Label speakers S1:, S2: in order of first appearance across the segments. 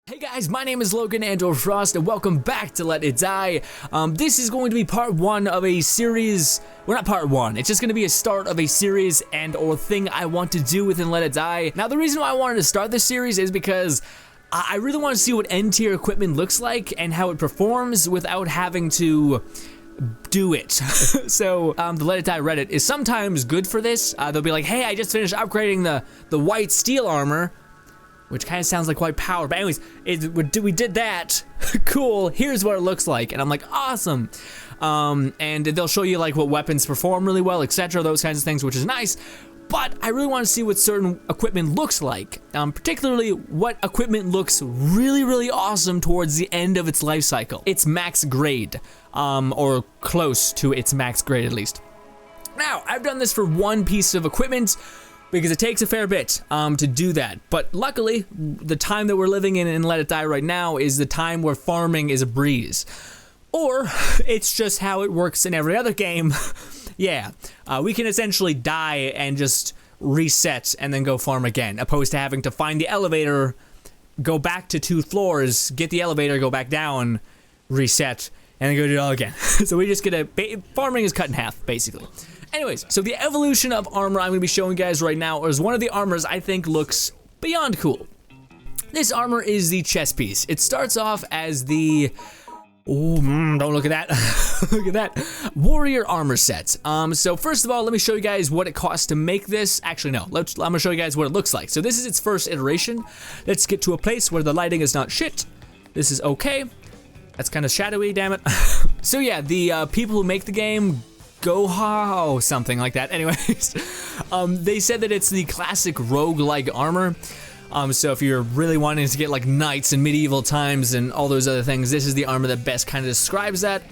S1: Hey guys, my name is Logan Andor Frost, and welcome back to Let It Die. This is going to be part one of a series. Well, not part one. It's just going to be a start of a series or thing I want to do within Let It Die. Now, the reason why I wanted to start this series is because I really want to see what N-tier equipment looks like and how it performs without having to do it. So the Let It Die Reddit is sometimes good for this. They'll be like, hey, I just finished upgrading the white steel armor, which kind of sounds like white power, but anyways, we did that. Cool, here's what it looks like. And I'm like, awesome. And they'll show you like what weapons perform really well, etc., those kinds of things, which is nice. But I really want to see what certain equipment looks like, particularly what equipment looks really, really awesome towards the end of its life cycle. Its max grade, or close to its max grade at least. Now, I've done this for one piece of equipment, because it takes a fair bit to do that. But luckily, the time that we're living in Let It Die right now is the time where farming is a breeze. Or, it's just how it works in every other game. Yeah, we can essentially die and just reset and then go farm again, opposed to having to find the elevator, go back to 2 floors, get the elevator, go back down, reset, and then go do it all again. So we just farming is cut in half, basically. Anyways, so the evolution of armor I'm going to be showing you guys right now is one of the armors I think looks beyond cool. This armor is the chest piece. It starts off as the... don't look at that. Look at that. Warrior armor set. So first of all, let me show you guys what it costs to make this. Actually, no. I'm going to show you guys what it looks like. So this is its first iteration. Let's get to a place where the lighting is not shit. This is okay. That's kind of shadowy, damn it. So yeah, the people who make the game... Go-ho, something like that. Anyways, they said that it's the classic rogue-like armor. So if you're really wanting to get like knights in medieval times and all those other things, this is the armor that best kind of describes that.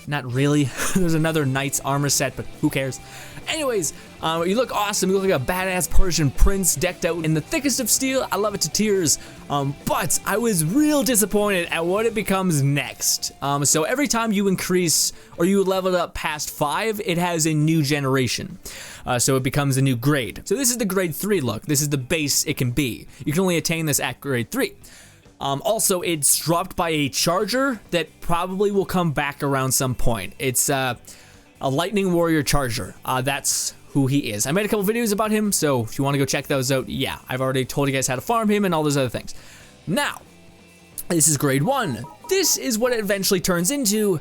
S1: Not really. There's another knight's armor set, but who cares? Anyways, you look awesome. You look like a badass Persian prince decked out in the thickest of steel. I love it to tears. But I was real disappointed at what it becomes next. So every time you increase or you level it up past 5, it has a new generation. So it becomes a new grade. So this is the grade 3 look. This is the base it can be. You can only attain this at grade 3. Also, it's dropped by a charger that probably will come back around some point. It's a Lightning Warrior Charger. That's who he is. I made a couple videos about him, so if you want to go check those out, yeah, I've already told you guys how to farm him and all those other things. Now, this is grade 1. This is what it eventually turns into,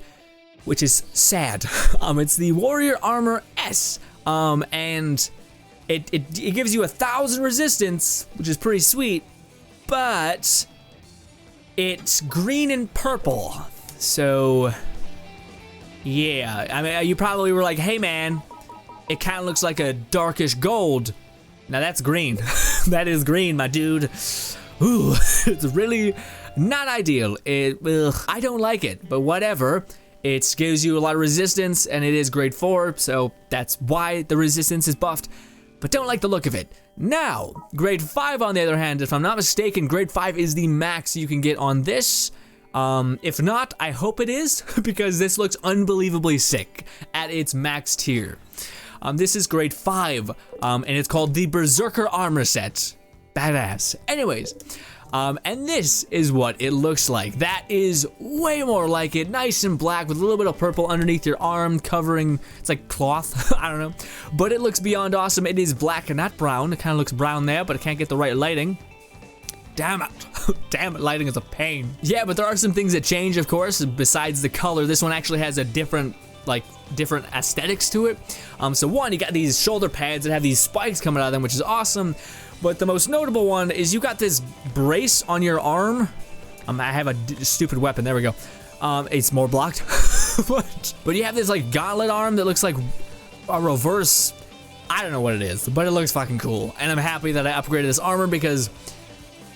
S1: which is sad. It's the Warrior Armor S, and it gives you 1,000 resistance, which is pretty sweet, but it's green and purple, so yeah, I mean, you probably were like, hey man, it kind of looks like a darkish gold. Now that's green. That is green, my dude. Ooh, it's really not ideal. I don't like it, but whatever. It gives you a lot of resistance, and it is grade 4, so that's why the resistance is buffed, but don't like the look of it. Now, grade 5 on the other hand, if I'm not mistaken, grade 5 is the max you can get on this. If not, I hope it is, because this looks unbelievably sick at its max tier. This is grade 5, and it's called the Berserker Armor Set. Badass. Anyways, and this is what it looks like. That is way more like it. Nice and black with a little bit of purple underneath your arm covering, it's like cloth, I don't know. But it looks beyond awesome. It is black and not brown. It kind of looks brown there, but it can't get the right lighting. Damn it. Damn it, lighting is a pain. Yeah, but there are some things that change, of course, besides the color. This one actually has a different aesthetics to it. So one, you got these shoulder pads that have these spikes coming out of them, which is awesome. But the most notable one is you got this brace on your arm. I have a stupid weapon, there we go. It's more blocked. But you have this like gauntlet arm that looks like a reverse, I don't know what it is, but it looks fucking cool. And I'm happy that I upgraded this armor because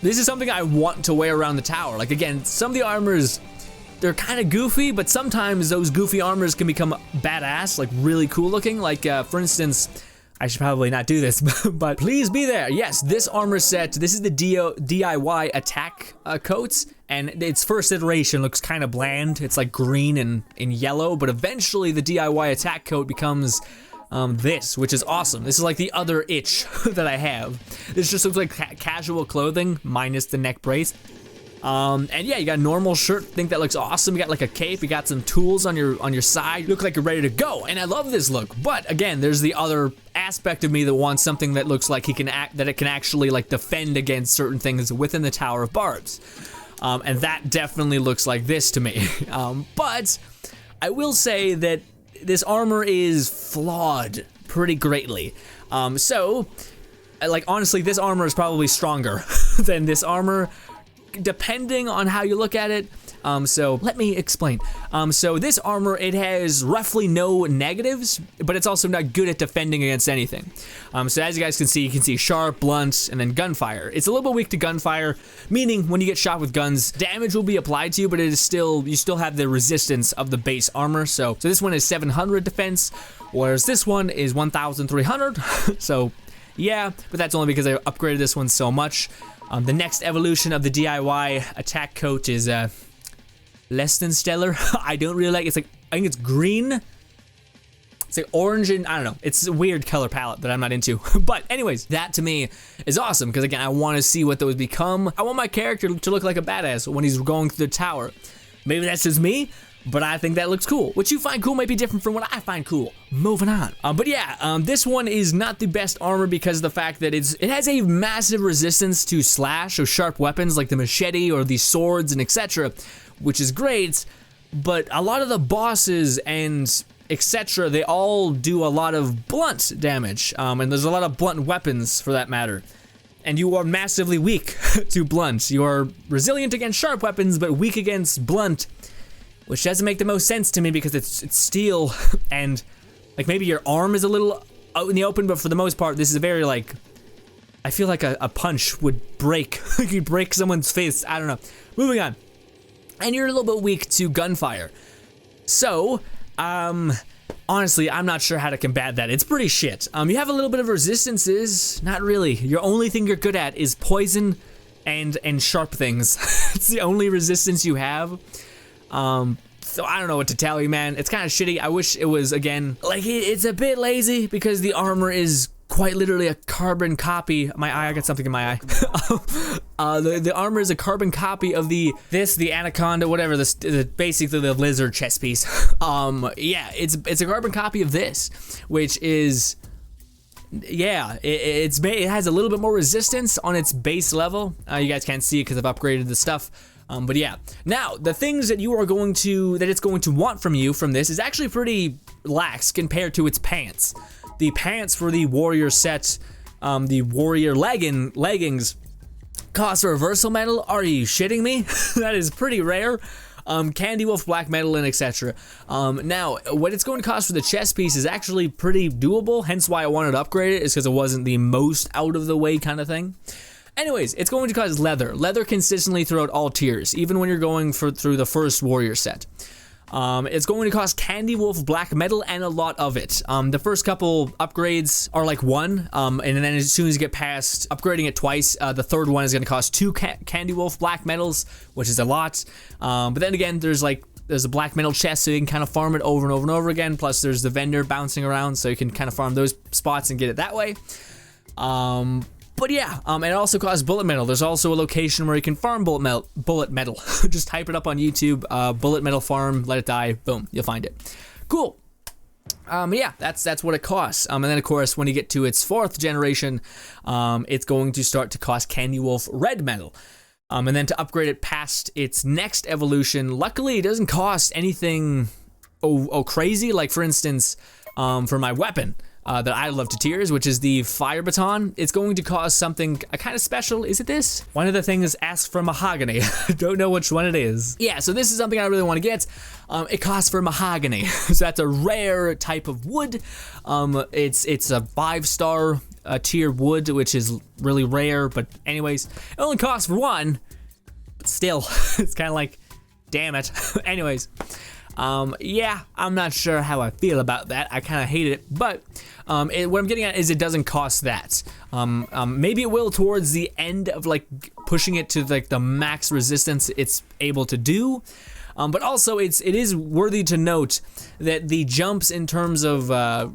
S1: this is something I want to wear around the tower. Like again, some of the armors, they're kind of goofy, but sometimes those goofy armors can become badass, like really cool looking. Like for instance, I should probably not do this, but please be there. Yes, this armor set, this is the DIY attack coats, and its first iteration looks kind of bland. It's like green and yellow, but eventually the DIY attack coat becomes this, which is awesome. This is like the other itch that I have. This just looks like casual clothing minus the neck brace. And yeah, you got a normal shirt. Think that looks awesome. You got like a cape. You got some tools on your side. You look like you're ready to go. And I love this look. But again, there's the other aspect of me that wants something that looks like that it can actually like defend against certain things within the Tower of Barbs. And that definitely looks like this to me. But I will say that this armor is flawed pretty greatly. So, like, honestly, this armor is probably stronger than this armor, depending on how you look at it. So let me explain. So this armor, it has roughly no negatives, but it's also not good at defending against anything. So as you guys can see sharp, blunt, and then gunfire. It's a little bit weak to gunfire, meaning when you get shot with guns, damage will be applied to you, but you still have the resistance of the base armor. So this one is 700 defense, whereas this one is 1,300. So yeah, but that's only because I upgraded this one so much. The next evolution of the DIY attack coat is less than stellar. I don't really like it. It's like, I think it's green. It's like orange and I don't know. It's a weird color palette that I'm not into. But anyways, that to me is awesome because again, I want to see what those become. I want my character to look like a badass when he's going through the tower. Maybe that's just me, but I think that looks cool. What you find cool might be different from what I find cool. Moving on. But yeah, this one is not the best armor because of the fact that it has a massive resistance to slash or sharp weapons like the machete or the swords and etc., which is great, but a lot of the bosses and etc., they all do a lot of blunt damage, and there's a lot of blunt weapons for that matter. And you are massively weak to blunt. You are resilient against sharp weapons, but weak against blunt, which doesn't make the most sense to me because it's steel, and like maybe your arm is a little out in the open, but for the most part, this is a very like, I feel like a punch would break, like you'd break someone's face, I don't know. Moving on. And you're a little bit weak to gunfire. So, honestly, I'm not sure how to combat that. It's pretty shit. You have a little bit of resistances, not really. Your only thing you're good at is poison and sharp things. It's the only resistance you have. So I don't know what to tell you, man. It's kind of shitty. I wish it was, again, like it's a bit lazy because the armor is quite literally a carbon copy. My eye, I got something in my eye. The armor is a carbon copy of the anaconda, whatever, basically the lizard chest piece. Yeah, it's a carbon copy of this, which is, yeah, it has a little bit more resistance on its base level. You guys can't see it because I've upgraded the stuff. But yeah, now the things that it's going to want from you from this is actually pretty lax compared to its pants. The pants for the warrior set, the warrior leggings, cost a reversal metal. Are you shitting me? That is pretty rare. Candy Wolf black metal and etc. Now, what it's going to cost for the chest piece is actually pretty doable. Hence why I wanted to upgrade it, is because it wasn't the most out of the way kind of thing. Anyways, it's going to cost leather. Leather consistently throughout all tiers, even when you're going through the first warrior set. It's going to cost Candy Wolf black metal and a lot of it. The first couple upgrades are like one, and then as soon as you get past upgrading it twice, the third one is going to cost 2 Candy Wolf black metals, which is a lot. But then again, there's a black metal chest, so you can kind of farm it over and over and over again. Plus, there's the vendor bouncing around, so you can kind of farm those spots and get it that way. But yeah, and it also costs bullet metal. There's also a location where you can farm bullet metal. Just type it up on YouTube, bullet metal farm, let it die, boom, you'll find it. Cool. Yeah, that's what it costs. And then of course, when you get to its 4th generation, it's going to start to cost Candy Wolf red metal. And then to upgrade it past its next evolution, luckily it doesn't cost anything crazy. Like for instance, for my weapon, that I love to tears, which is the fire baton. It's going to cost something kind of special. Is it this? One of the things asks for mahogany. Don't know which one it is. Yeah, so this is something I really want to get. It costs for mahogany. So that's a rare type of wood. It's a 5-star tier wood, which is really rare. But anyways, it only costs for 1. But still, it's kind of like, damn it. Anyways. Yeah, I'm not sure how I feel about that. I kind of hate it, but what I'm getting at is it doesn't cost that. Maybe it will towards the end of like pushing it to like the max resistance it's able to do. But also it is worthy to note that the jumps in terms of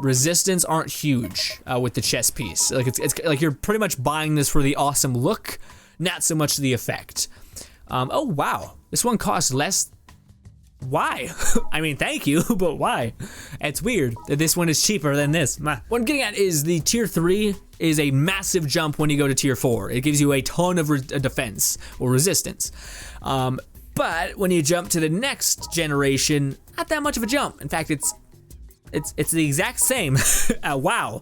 S1: resistance aren't huge with the chest piece. Like it's like you're pretty much buying this for the awesome look, not so much the effect. Oh wow, this one costs less. Why? I mean, thank you, but why? It's weird that this one is cheaper than this. What I'm getting at is the tier 3 is a massive jump when you go to tier 4. It gives you a ton of defense or resistance. But when you jump to the next generation, not that much of a jump. In fact, it's the exact same. Wow.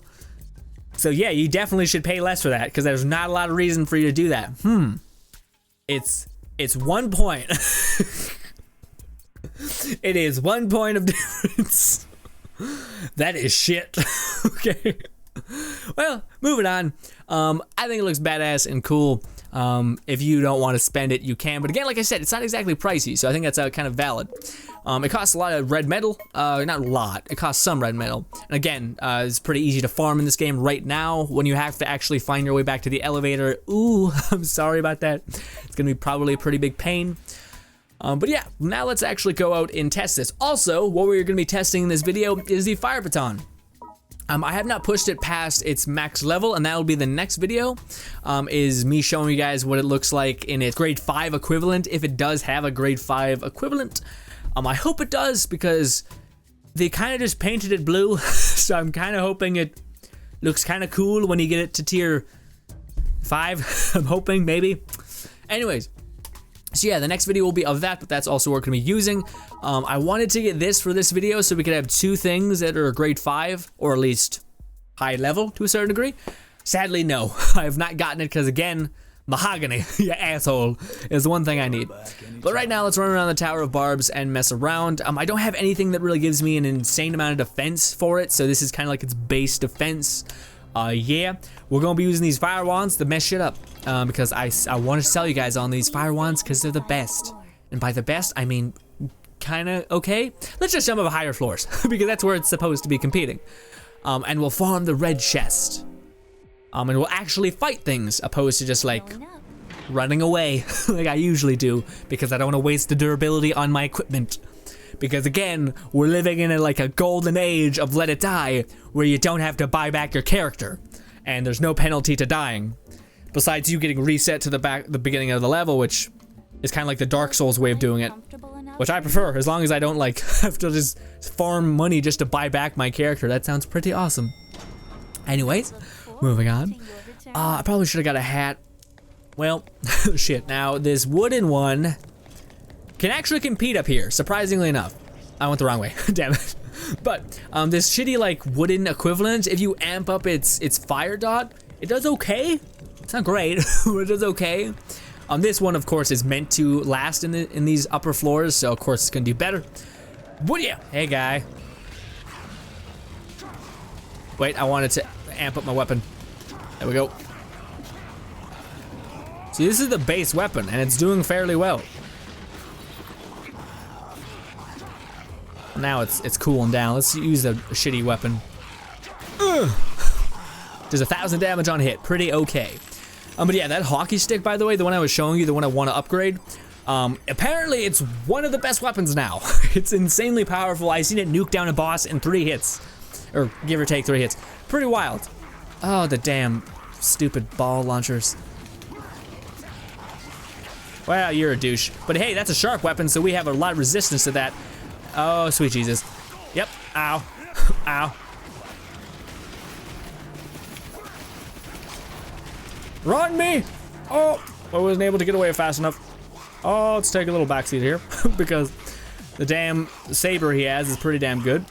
S1: So yeah, you definitely should pay less for that because there's not a lot of reason for you to do that. It's 1 point. It is 1 point of difference. That is shit. Okay. Well, moving on. I think it looks badass and cool. If you don't want to spend it, you can. But again, like I said, it's not exactly pricey, so I think that's kind of valid. It costs a lot of red metal. Not a lot. It costs some red metal. And again, it's pretty easy to farm in this game right now when you have to actually find your way back to the elevator. Ooh, I'm sorry about that. It's going to be probably a pretty big pain. But yeah, now let's actually go out and test this. Also, what we're going to be testing in this video is the fire baton. I have not pushed it past its max level, and that will be the next video, is me showing you guys what it looks like in its grade 5 equivalent, if it does have a grade 5 equivalent. I hope it does, because they kind of just painted it blue, so I'm kind of hoping it looks kind of cool when you get it to tier 5, I'm hoping, maybe. Anyways. So yeah, the next video will be of that, but that's also what we're going to be using. I wanted to get this for this video so we could have 2 things that are grade 5, or at least high level to a certain degree. Sadly, no. I have not gotten it because, again, mahogany, you asshole, is the one thing I need. But right now, let's run around the Tower of Barbs and mess around. I don't have anything that really gives me an insane amount of defense for it, so this is kind of like its base defense. Yeah, we're gonna be using these fire wands to mess shit up, because I want to sell you guys on these fire wands because they're the best, and by the best I mean kind of okay. Let's just jump up higher floors because that's where it's supposed to be competing, and we'll farm the red chest, and we'll actually fight things opposed to just like running away like I usually do, because I don't want to waste the durability on my equipment. Because again, we're living in a golden age of Let It Die, where you don't have to buy back your character, and there's no penalty to dying, besides you getting reset to the beginning of the level, which is kind of like the Dark Souls way of doing it, which I prefer, as long as I don't have to just farm money just to buy back my character. That sounds pretty awesome. Anyways, moving on. I probably should have got a hat. Well, shit. Now this wooden one can actually compete up here, surprisingly enough. I went the wrong way, damn it. But this shitty wooden equivalent, if you amp up its fire dot, it does okay. It's not great, but it does okay. This one, of course, is meant to last in these upper floors, so of course it's gonna do better. But yeah, hey guy. Wait, I wanted to amp up my weapon. There we go. See, this is the base weapon, and it's doing fairly well. Now it's cooling down. Let's use a shitty weapon. Ugh. Does 1,000 damage on hit. Pretty okay. But yeah, that hockey stick, by the way, the one I was showing you, the one I want to upgrade, apparently it's one of the best weapons now. It's insanely powerful. I've seen it nuke down a boss in 3 hits. Or give or take 3 hits. Pretty wild. Oh, the damn stupid ball launchers. Well, you're a douche. But hey, that's a sharp weapon, so we have a lot of resistance to that. Oh, sweet Jesus. Yep. Ow. Ow. Run me! Oh, I wasn't able to get away fast enough. Oh, let's take a little backseat here because the damn saber he has is pretty damn good.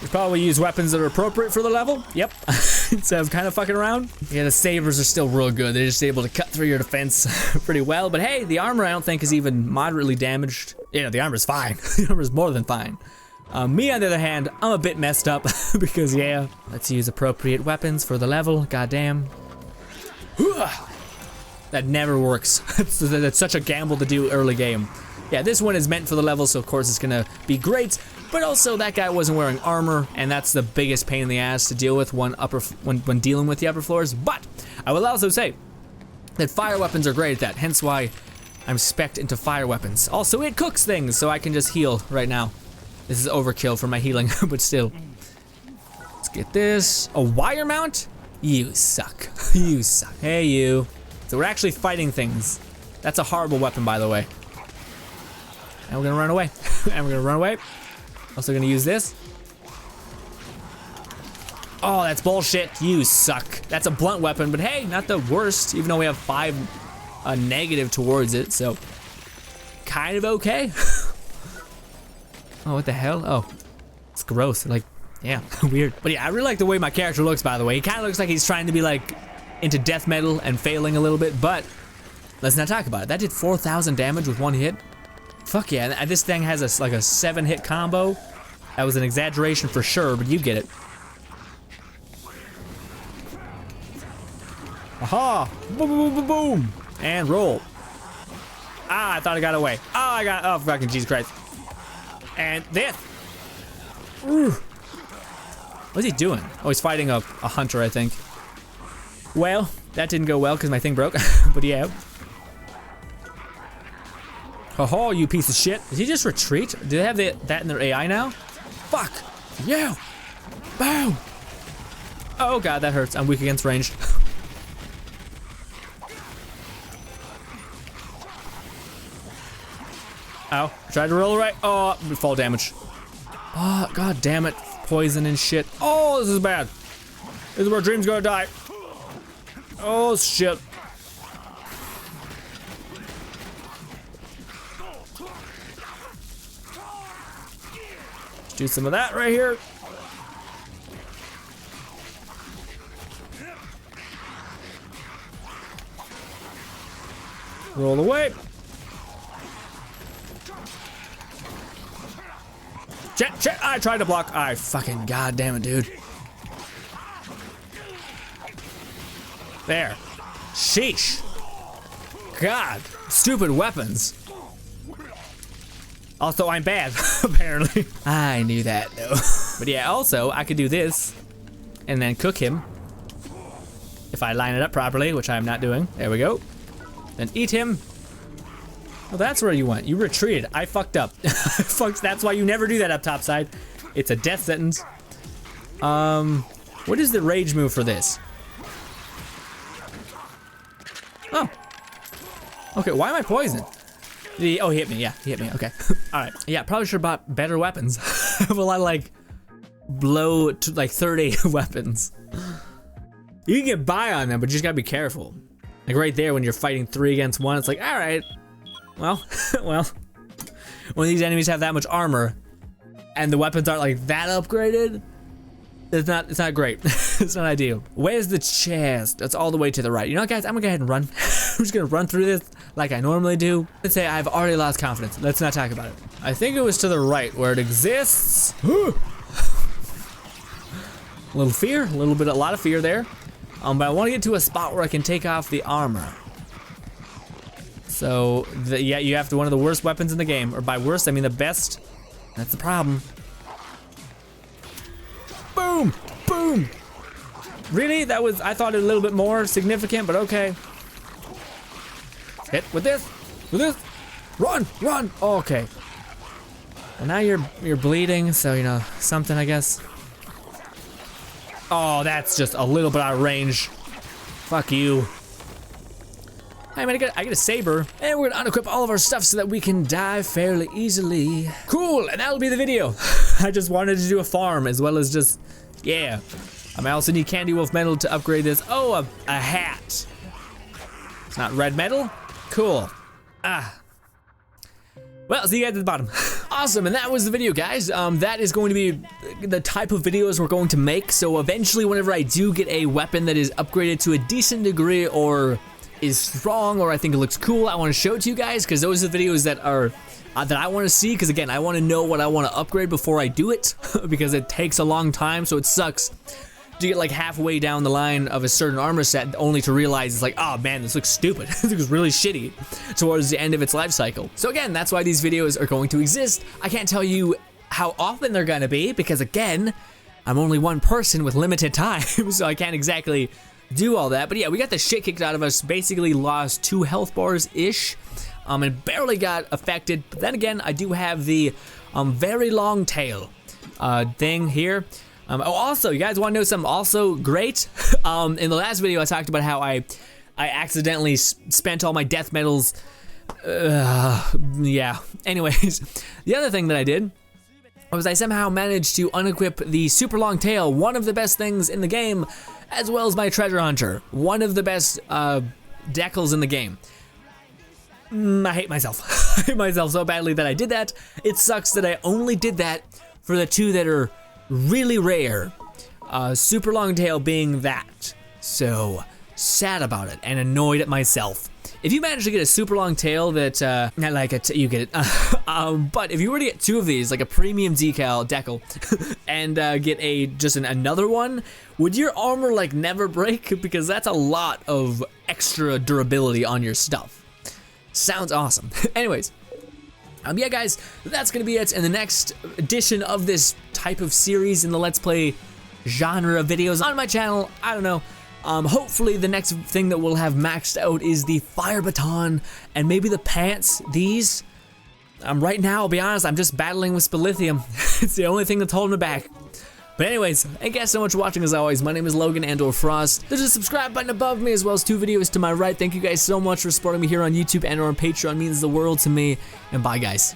S1: You probably use weapons that are appropriate for the level. Yep. Instead of kind of fucking around. Yeah, the sabers are still real good. They're just able to cut through your defense pretty well. But hey, the armor I don't think is even moderately damaged. Yeah, the armor's fine. The armor's more than fine. Me, on the other hand, I'm a bit messed up because, yeah, let's use appropriate weapons for the level. Goddamn. That never works. That's such a gamble to do early game. Yeah, this one is meant for the level, so of course it's gonna be great. But also, that guy wasn't wearing armor, and that's the biggest pain in the ass to deal with when dealing with the upper floors. But I will also say that fire weapons are great at that. Hence why I'm spec'd into fire weapons. Also, it cooks things, so I can just heal right now. This is overkill for my healing, but still. Let's get this. A wire mount? You suck. You suck. Hey, you. So we're actually fighting things. That's a horrible weapon, by the way. And we're gonna run away. And we're gonna run away. Also gonna use this. Oh, that's bullshit. You suck. That's a blunt weapon, but hey, not the worst, even though we have 5 negative towards it, so kind of okay. Oh, what the hell? Oh, it's gross. Like, yeah, weird. But yeah, I really like the way my character looks, by the way. He kind of looks like he's trying to be like into death metal and failing a little bit, but let's not talk about it. That did 4,000 damage with 1 hit. Fuck yeah, and this thing has like a 7-hit combo. That was an exaggeration for sure, but you get it. Aha! Boom, boom, boom, boom, and roll. Ah, I thought I got away. Oh, fucking Jesus Christ. And this. Ooh. What's he doing? Oh, he's fighting a hunter, I think. Well, that didn't go well because my thing broke, but yeah. Oh, you piece of shit. Did he just retreat? Do they have that in their AI now? Fuck. Yeah. Boom. Oh god, that hurts. I'm weak against ranged. Ow. Tried to roll right. Oh, fall damage. Oh, god damn it. Poison and shit. Oh, this is bad. This is where Dream's gonna die. Oh, shit. Let's do some of that right here. Roll away. Check, I tried to block. I fucking goddamn it, dude. There. Sheesh. God, stupid weapons. Also, I'm bad, apparently. I knew that, though. But yeah, also, I could do this and then cook him if I line it up properly, which I'm not doing. There we go. Then eat him. Oh, that's where you went. You retreated. I fucked up. That's why you never do that up top side. It's a death sentence. What is the rage move for this? Oh. Okay, why am I poisoned? Oh, he hit me. Yeah, he hit me. Okay. All right. Yeah, probably should have bought better weapons. I have a lot of like blow to like 30 weapons. You can get by on them, but you just gotta be careful. Like right there when you're fighting 3 against 1, it's like, all right. Well, when these enemies have that much armor and the weapons aren't like that upgraded, it's not great. It's not ideal. Where's the chest? That's all the way to the right. You know what, guys? I'm gonna go ahead and run. I'm just gonna run through this like I normally do. Let's say I've already lost confidence. Let's not talk about it. I think it was to the right where it exists. A little fear, a lot of fear there. But I want to get to a spot where I can take off the armor. So, yeah, you have one of the worst weapons in the game. Or by worst, I mean the best. That's the problem. Boom! Boom! Really? That was, I thought it a little bit more significant, but okay. Hit with this! With this! Run! Run! Oh, okay. Well, now you're bleeding, so, you know, something, I guess. Oh, that's just a little bit out of range. Fuck you. Hey man, I get a saber, and we're gonna unequip all of our stuff so that we can die fairly easily. Cool, and that'll be the video. I just wanted to do a farm as well as just, yeah. I also need Candy Wolf metal to upgrade this. Oh, a hat. It's not red metal? Cool. Well, see you guys at the bottom. Awesome, and that was the video, guys. That is going to be the type of videos we're going to make. So eventually, whenever I do get a weapon that is upgraded to a decent degree or is strong or I think it looks cool, I want to show it to you guys because those are the videos that are that I want to see, because again, I want to know what I want to upgrade before I do it because it takes a long time, so it sucks to get like halfway down the line of a certain armor set only to realize it's like, oh man, this looks stupid. This looks really shitty towards the end of its life cycle. So again, that's why these videos are going to exist. I can't tell you how often they're gonna be because again, I'm only one person with limited time, so I can't exactly do all that. But yeah, we got the shit kicked out of us, basically lost 2 health bars-ish, and barely got affected. But then again, I do have the very long tail thing here. Oh, also, you guys want to know something also great? In the last video, I talked about how I I accidentally spent all my death medals. Yeah. Anyways, the other thing that I did was I somehow managed to unequip the super long tail, one of the best things in the game, as well as my treasure hunter, one of the best decals in the game. I hate myself. I hate myself so badly that I did that. It sucks that I only did that for the two that are really rare. Super long tail being that. So sad about it and annoyed at myself. If you manage to get a super long tail that, not like you get it, but if you were to get two of these, like a premium decal, and get another one, would your armor like never break? Because that's a lot of extra durability on your stuff. Sounds awesome. Anyways, yeah guys, that's gonna be it in the next edition of this type of series in the Let's Play genre of videos on my channel. I don't know. Hopefully the next thing that we'll have maxed out is the fire baton and maybe the pants. These, right now, I'll be honest, I'm just battling with Spilithium. It's the only thing that's holding me back. But anyways, thank you guys so much for watching as always. My name is Logan Andor Frost. There's a subscribe button above me as well as 2 videos to my right. Thank you guys so much for supporting me here on YouTube and on Patreon. It means the world to me. And bye guys.